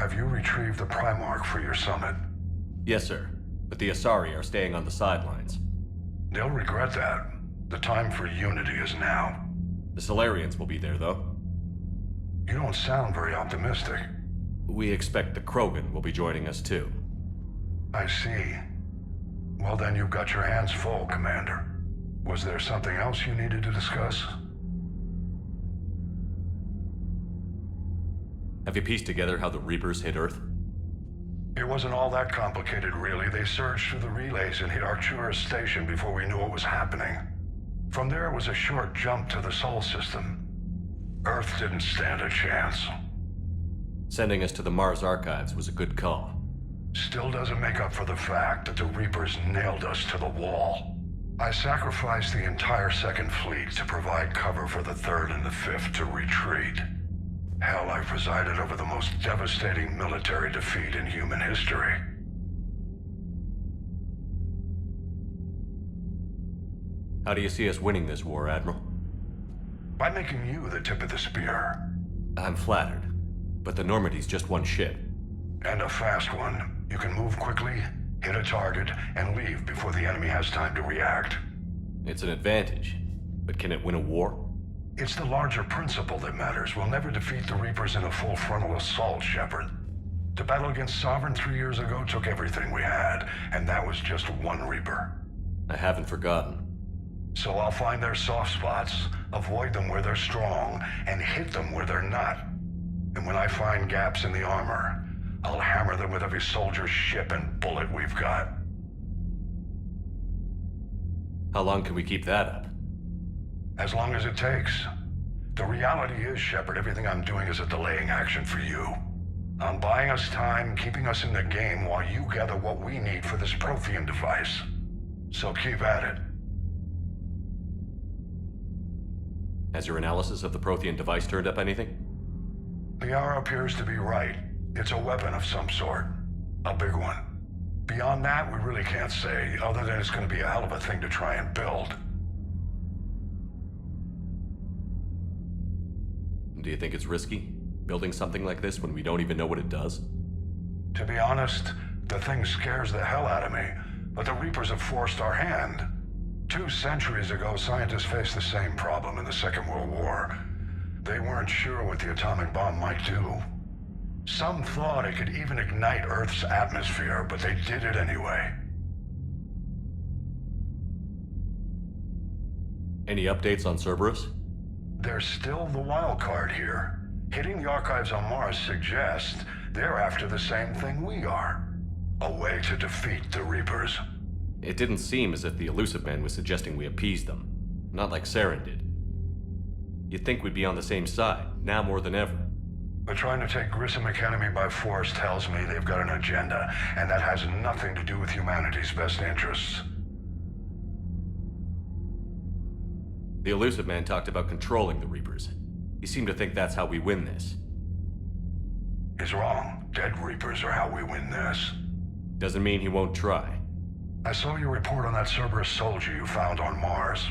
have you retrieved the Primarch for your summit? Yes, sir. But the Asari are staying on the sidelines. They'll regret that. The time for unity is now. The Solarians will be there, though. You don't sound very optimistic. We expect the Krogan will be joining us, too. I see. Well then, you've got your hands full, Commander. Was there something else you needed to discuss? Have you pieced together how the Reapers hit Earth? It wasn't all that complicated, really. They surged through the relays and hit Arcturus Station before we knew what was happening. From there, it was a short jump to the Sol system. Earth didn't stand a chance. Sending us to the Mars archives was a good call. Still doesn't make up for the fact that the Reapers nailed us to the wall. I sacrificed the entire Second Fleet to provide cover for the Third and the Fifth to retreat. Hell, I presided over the most devastating military defeat in human history. How do you see us winning this war, Admiral? By making you the tip of the spear. I'm flattered, but the Normandy's just one ship. And a fast one. You can move quickly, hit a target, and leave before the enemy has time to react. It's an advantage, but can it win a war? It's the larger principle that matters. We'll never defeat the Reapers in a full frontal assault, Shepard. To battle against Sovereign 3 years ago took everything we had, and that was just one Reaper. I haven't forgotten. So I'll find their soft spots, avoid them where they're strong, and hit them where they're not. And when I find gaps in the armor, I'll hammer them with every soldier, ship, and bullet we've got. How long can we keep that up? As long as it takes. The reality is, Shepard, everything I'm doing is a delaying action for you. I'm buying us time, keeping us in the game while you gather what we need for this Prothean device. So keep at it. Has your analysis of the Prothean device turned up anything? The hour appears to be right. It's a weapon of some sort. A big one. Beyond that, we really can't say, other than it's going to be a hell of a thing to try and build. Do you think it's risky, building something like this when we don't even know what it does? To be honest, the thing scares the hell out of me, but the Reapers have forced our hand. 2 centuries ago, scientists faced the same problem in the Second World War. They weren't sure what the atomic bomb might do. Some thought it could even ignite Earth's atmosphere, but they did it anyway. Any updates on Cerberus? They're still the wild card here. Hitting the archives on Mars suggests they're after the same thing we are. A way to defeat the Reapers. It didn't seem as if the Elusive Man was suggesting we appease them. Not like Saren did. You'd think we'd be on the same side, now more than ever. But trying to take Grissom Academy by force tells me they've got an agenda, and that has nothing to do with humanity's best interests. The Elusive Man talked about controlling the Reapers. He seemed to think that's how we win this. He's wrong. Dead Reapers are how we win this. Doesn't mean he won't try. I saw your report on that Cerberus soldier you found on Mars.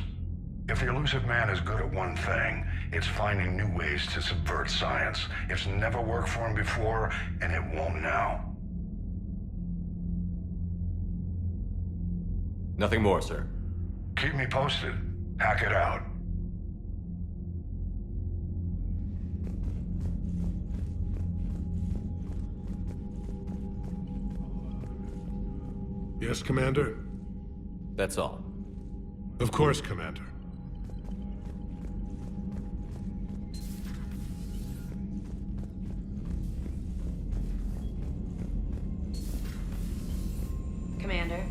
If the Elusive Man is good at one thing, it's finding new ways to subvert science. It's never worked for him before, and it won't now. Nothing more, sir. Keep me posted. Hack it out. Yes, Commander? That's all. Of course, Commander. Commander?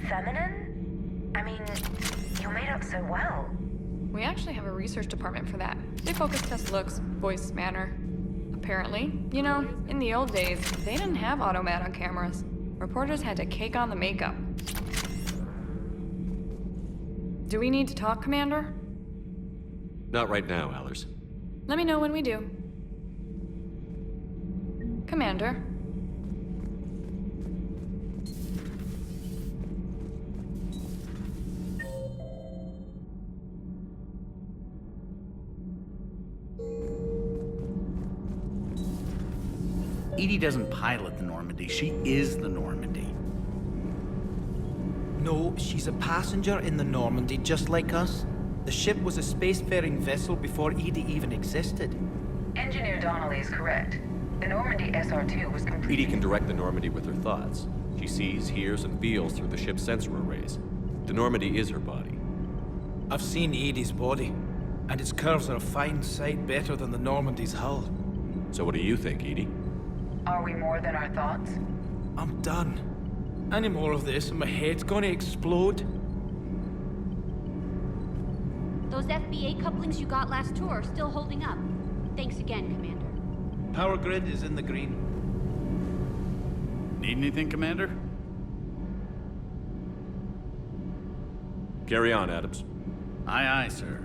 Feminine? I mean, you made up so well. We actually have a research department for that. They focus test looks, voice, manner. Apparently, you know, in the old days, they didn't have automat on cameras. Reporters had to cake on the makeup. Do we need to talk, Commander? Not right now, Allers. Let me know when we do. Commander. Edie doesn't pilot the Normandy, she is the Normandy. No, she's a passenger in the Normandy, just like us. The ship was a spacefaring vessel before Edie even existed. Engineer Donnelly is correct. The Normandy SR-2 was completed. Edie can direct the Normandy with her thoughts. She sees, hears, and feels through the ship's sensor arrays. The Normandy is her body. I've seen Edie's body, and its curves are a fine sight better than the Normandy's hull. So what do you think, Edie? Are we more than our thoughts? I'm done. Any more of this and my head's gonna explode. Those FBA couplings you got last tour are still holding up. Thanks again, Commander. Power grid is in the green. Need anything, Commander? Carry on, Adams. Aye, aye, sir.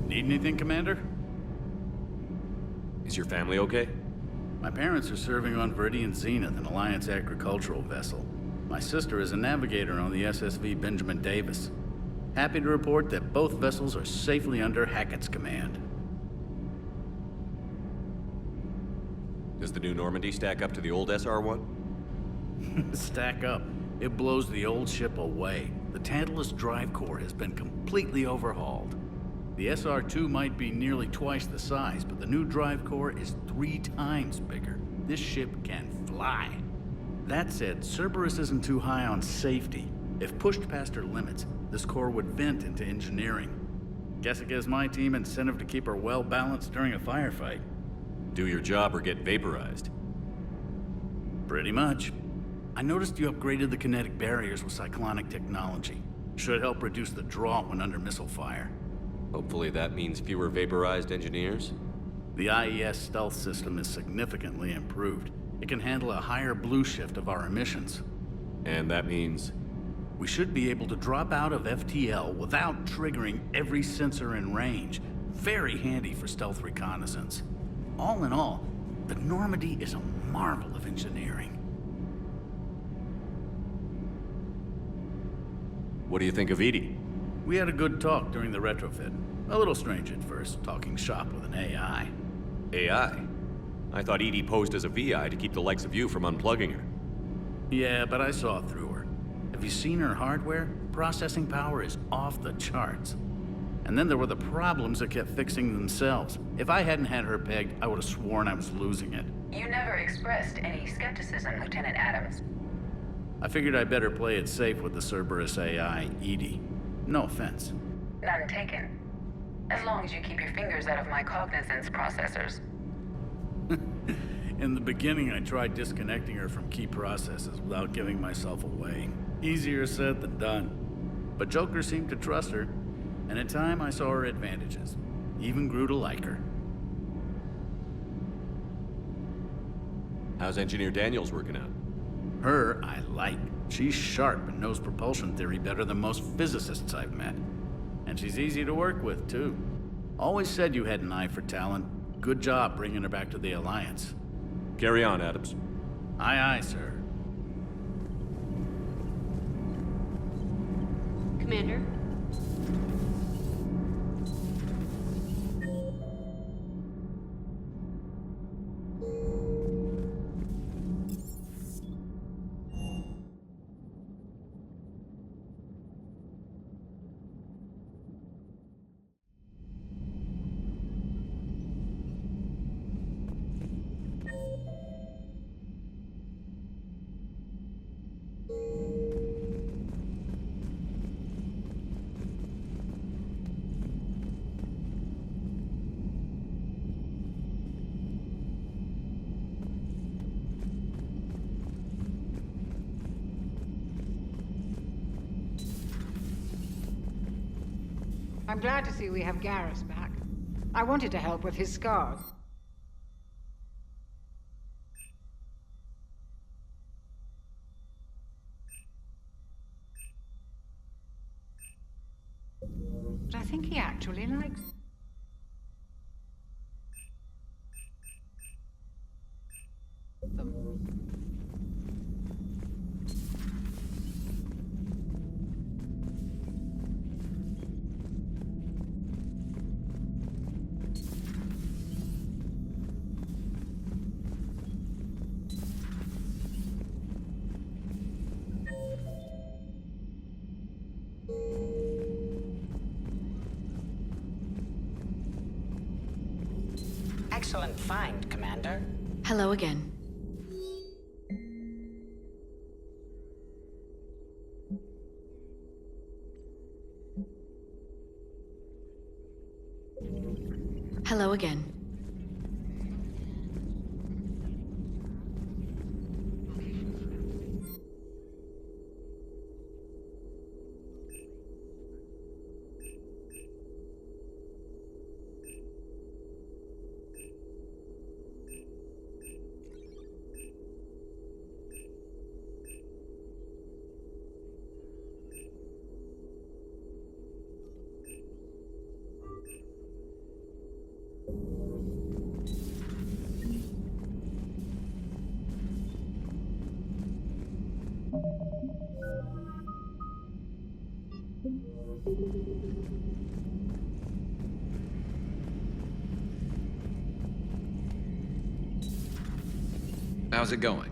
Need anything, Commander? Is your family okay? My parents are serving on Viridian Zenith, an Alliance agricultural vessel. My sister is a navigator on the SSV Benjamin Davis. Happy to report that both vessels are safely under Hackett's command. Does the new Normandy stack up to the old SR-1? Stack up. It blows the old ship away. The Tantalus drive core has been completely overhauled. The SR-2 might be nearly twice the size, but the new drive core is 3 times bigger. This ship can fly. That said, Cerberus isn't too high on safety. If pushed past her limits, this core would vent into engineering. Guess it gives my team incentive to keep her well balanced during a firefight. Do your job or get vaporized. Pretty much. I noticed you upgraded the kinetic barriers with cyclonic technology. Should help reduce the draw when under missile fire. Hopefully that means fewer vaporized engineers. The IES stealth system is significantly improved. It can handle a higher blue shift of our emissions. And that means... We should be able to drop out of FTL without triggering every sensor in range. Very handy for stealth reconnaissance. All in all, the Normandy is a marvel of engineering. What do you think of Edie? We had a good talk during the retrofit. A little strange at first, talking shop with an AI. AI? I thought Edie posed as a VI to keep the likes of you from unplugging her. Yeah, but I saw through her. Have you seen her hardware? Processing power is off the charts. And then there were the problems that kept fixing themselves. If I hadn't had her pegged, I would have sworn I was losing it. You never expressed any skepticism, Lieutenant Adams. I figured I'd better play it safe with the Cerberus AI, Edie. No offense. None taken. As long as you keep your fingers out of my cognizance processors. In the beginning, I tried disconnecting her from key processes without giving myself away. Easier said than done. But Joker seemed to trust her, and in time I saw her advantages. Even grew to like her. How's Engineer Daniels working out? Her, I like. She's sharp and knows propulsion theory better than most physicists I've met. And she's easy to work with, too. Always said you had an eye for talent. Good job bringing her back to the Alliance. Carry on, Adams. Aye, aye, sir. Commander. I'm glad to see we have Garrus back. I wanted to help with his scars. But I think he actually likes them. Excellent find, Commander. Hello again. Hello again. How's it going?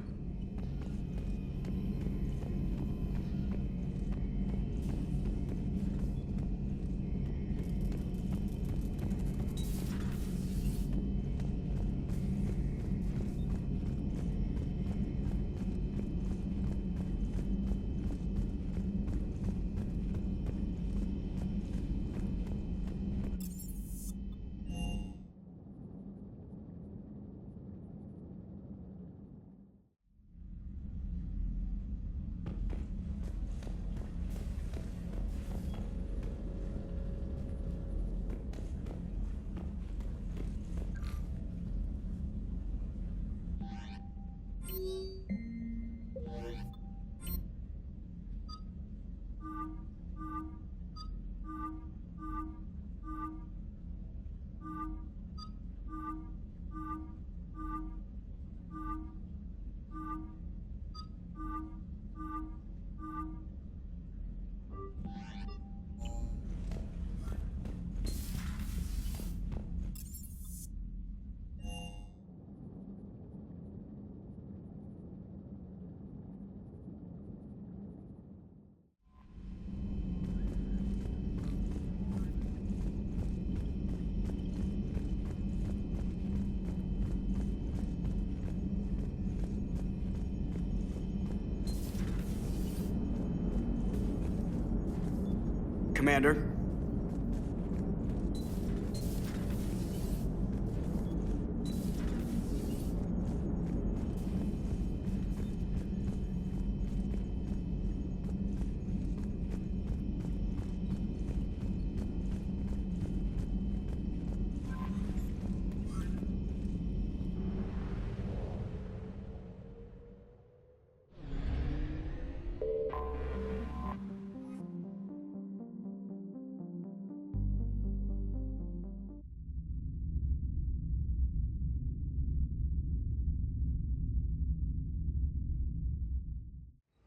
Commander.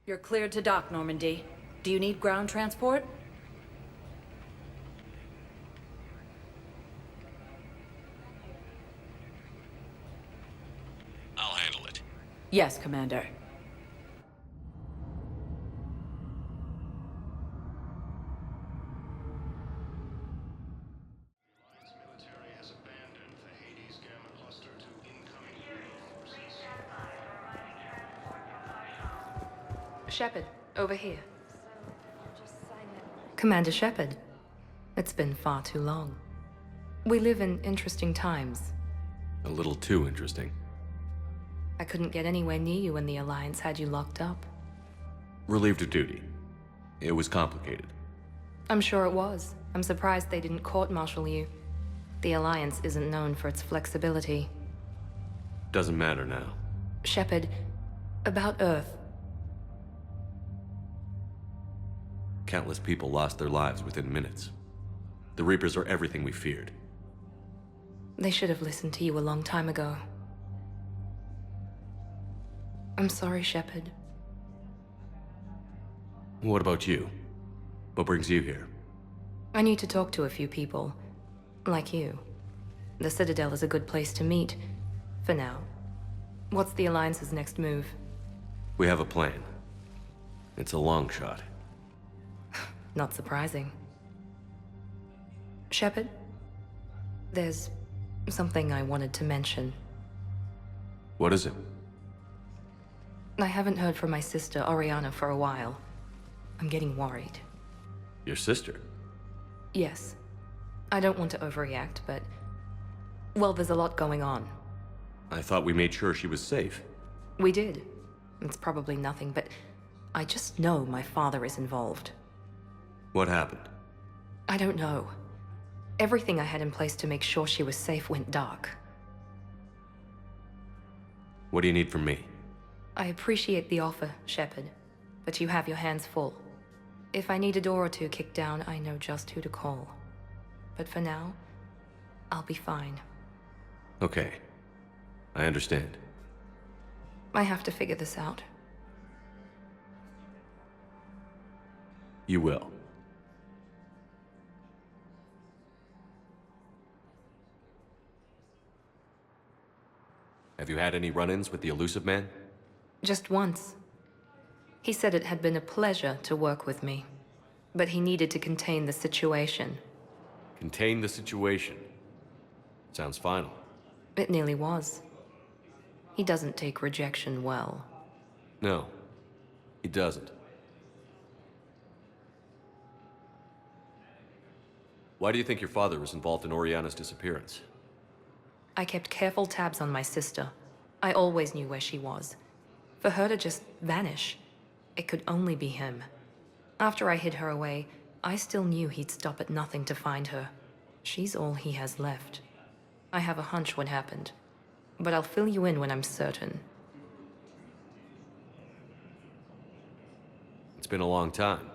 You're cleared to dock, Normandy. Do you need ground transport? Yes, Commander. Shepard, over here. Commander Shepard, it's been far too long. We live in interesting times. A little too interesting. I couldn't get anywhere near you when the Alliance had you locked up. Relieved of duty. It was complicated. I'm sure it was. I'm surprised they didn't court-martial you. The Alliance isn't known for its flexibility. Doesn't matter now. Shepard, about Earth. Countless people lost their lives within minutes. The Reapers are everything we feared. They should have listened to you a long time ago. I'm sorry, Shepard. What about you? What brings you here? I need to talk to a few people. Like you. The Citadel is a good place to meet. For now. What's the Alliance's next move? We have a plan. It's a long shot. Not surprising. Shepard, there's something I wanted to mention. What is it? I haven't heard from my sister, Oriana, for a while. I'm getting worried. Your sister? Yes. I don't want to overreact, but... well, there's a lot going on. I thought we made sure she was safe. We did. It's probably nothing, but I just know my father is involved. What happened? I don't know. Everything I had in place to make sure she was safe went dark. What do you need from me? I appreciate the offer, Shepard, but you have your hands full. If I need a door or two kicked down, I know just who to call. But for now, I'll be fine. Okay. I understand. I have to figure this out. You will. Have you had any run-ins with the Elusive Man? Just once. He said it had been a pleasure to work with me, but he needed to contain the situation. Contain the situation. Sounds final. It nearly was. He doesn't take rejection well. No, he doesn't. Why do you think your father was involved in Oriana's disappearance? I kept careful tabs on my sister. I always knew where she was. For her to just vanish, it could only be him. After I hid her away, I still knew he'd stop at nothing to find her. She's all he has left. I have a hunch what happened, but I'll fill you in when I'm certain. It's been a long time.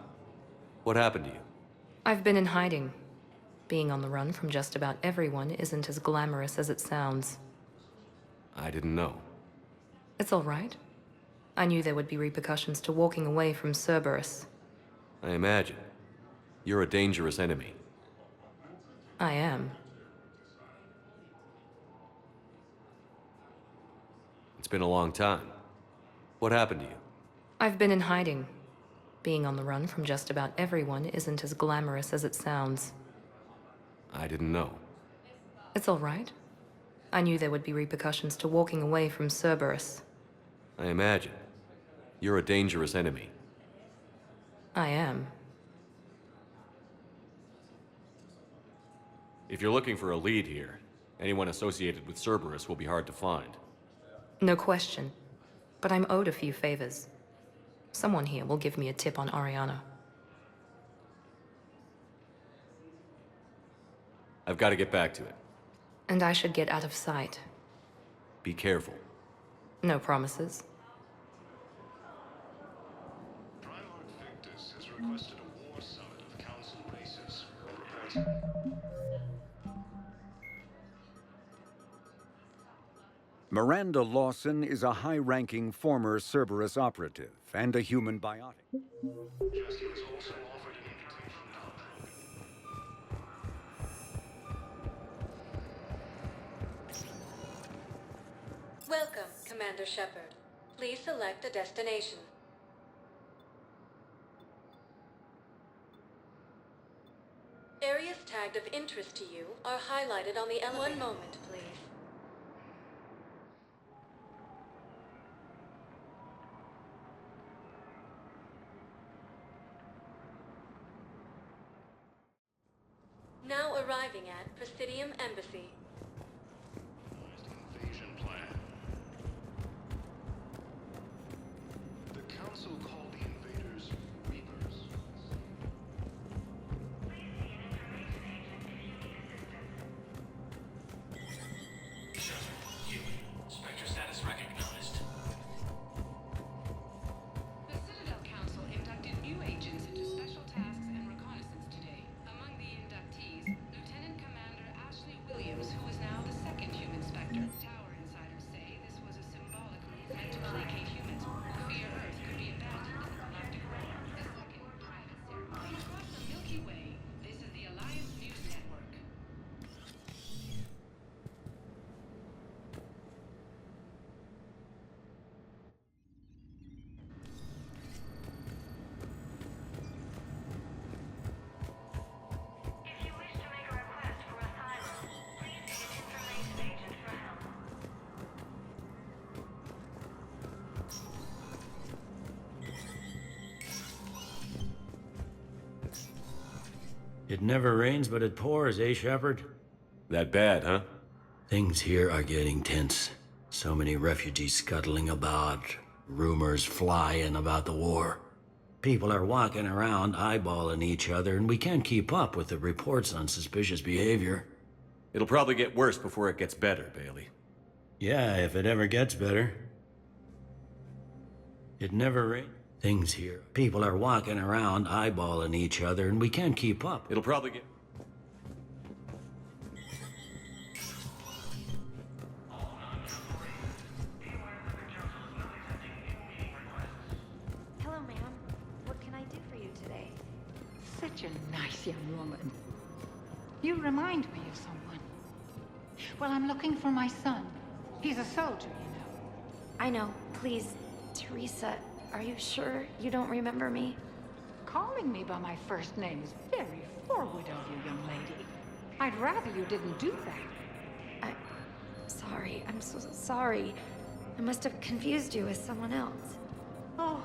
What happened to you? I've been in hiding. Being on the run from just about everyone isn't as glamorous as it sounds. I didn't know. It's all right. I knew there would be repercussions to walking away from Cerberus. I imagine. You're a dangerous enemy. I am. It's been a long time. What happened to you? I've been in hiding. Being on the run from just about everyone isn't as glamorous as it sounds. I didn't know. It's all right. I knew there would be repercussions to walking away from Cerberus. I imagine. You're a dangerous enemy. I am. If you're looking for a lead here, anyone associated with Cerberus will be hard to find. No question. But I'm owed a few favors. Someone here will give me a tip on Oriana. I've got to get back to it. And I should get out of sight. Be careful. No promises. Victus has requested a war summit of council races. Miranda Lawson is a high-ranking former Cerberus operative and a human biotic. Welcome, Commander Shepard. Please select a destination. Areas tagged of interest to you are highlighted on the elevator. One moment, please. Now arriving at Presidium Embassy. Invasion plan. The Council called the invaders Reapers. Spectre status recognized. The Citadel Council inducted new agents into special tasks and reconnaissance today. Among the inductees, Lieutenant Commander Ashley Williams, who is now the second human Spectre. Tower insiders say this was a symbolic move meant to placate humans who fear Earth could be abandoned in the galactic realm. The second private ceremony. Across the Milky Way, this is the Alliance News Network. If you wish to make a request for asylum, please see an information agent for help. It never rains, but it pours, eh, Shepard? That bad, huh? Things here are getting tense. So many refugees scuttling about, rumors flying about the war. People are walking around eyeballing each other, and we can't keep up with the reports on suspicious behavior. It'll probably get worse before it gets better, Bailey. Yeah, if it ever gets better. It never rains. Things here. People are walking around eyeballing each other, and we can't keep up. It'll probably get... Hello, ma'am. What can I do for you today? Such a nice young woman. You remind me of someone. Well, I'm looking for my son. He's a soldier, you know. I know. Please, Teresa, are you sure you don't remember me? Calling me by my first name is very forward of you, young lady. I'd rather you didn't do that. Sorry. I'm so sorry. I must have confused you with someone else. Oh,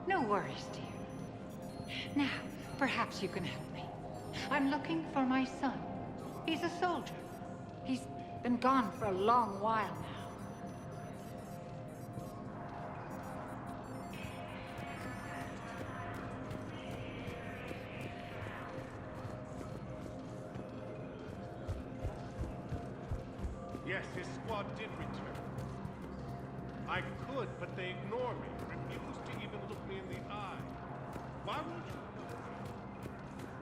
no worries, dear. Now, perhaps you can help me. I'm looking for my son. He's a soldier. He's been gone for a long while now. Yes, his squad did return. I could, but they ignore me, refuse to even look me in the eye. Why would you?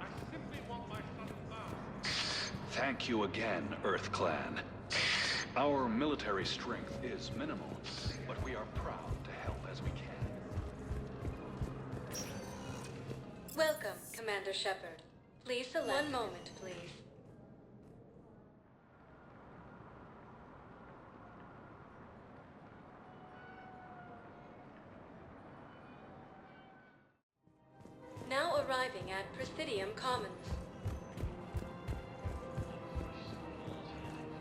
I simply want my son back. Thank you again, Earth Clan. Our military strength is minimal, but we are proud to help as we can. Welcome, Commander Shepard. Please select... One moment, please. Now arriving at Presidium Commons.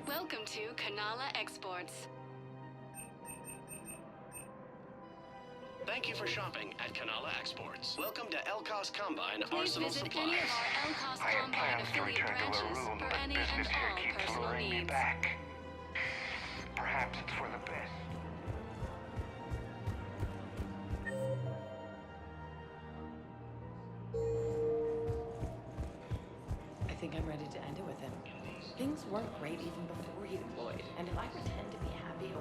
Welcome to Kanala Exports. Thank you for shopping at Kanala Exports. Welcome to Elcos Combine Please Arsenal visit Supplies. any of our Elcos Combine affiliate branches for any and all personal needs. Perhaps it's for the best. I think I'm ready to end it with him. Things weren't great even before he deployed, and if I pretend to be happy,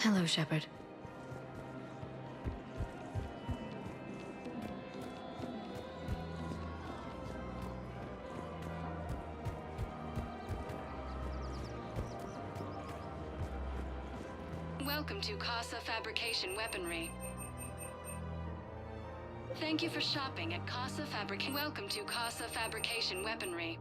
Hello, Shepard. Welcome to Casa Fabrication Weaponry. Thank you for shopping at Casa Fabrication. Welcome to Casa Fabrication Weaponry.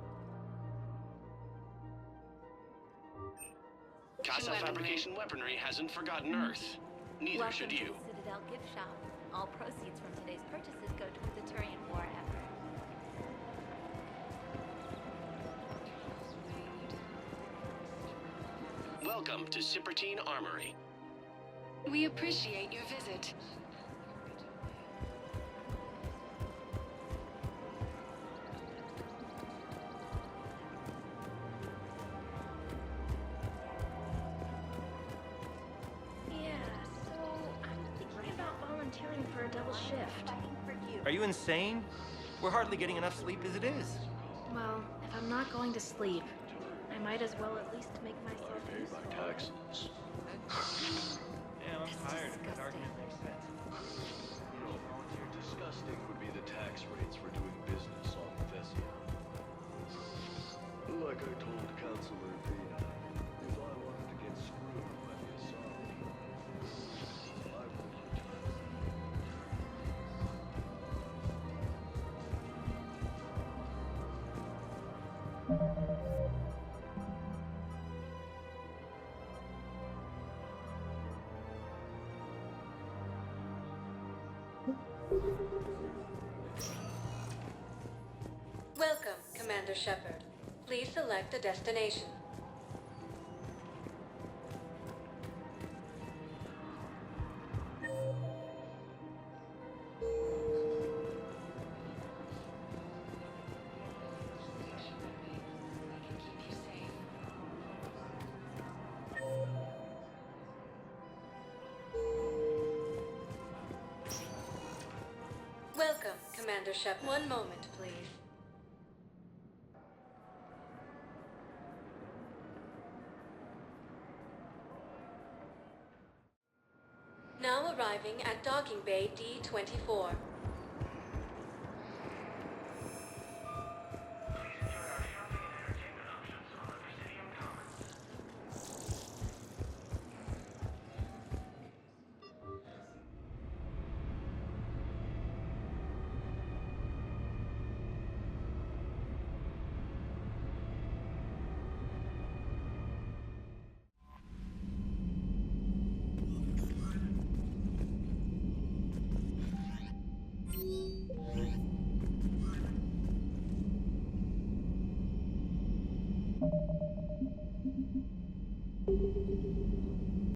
Casa Fabrication Weaponry hasn't forgotten Earth. Neither Welcome should to you. the Citadel gift shop. All proceeds from today's purchases go toward the Turian War effort. Welcome to Sippertine Armory. We appreciate your visit. Volunteering for a double shift. Are you insane? We're hardly getting enough sleep as it is. Well, if I'm not going to sleep, I might as well at least make myself useful. Taxes. Damn, I'm tired if that argument makes sense. Disgusting would be the tax rates for doing business on Thessia. Like I told Councilor Vina, if I wanted to get screwed by the Assad, I would Welcome, Commander Shepard. Please select a destination. Welcome, Commander Shepard. One moment, please. Now arriving at Docking Bay D-24.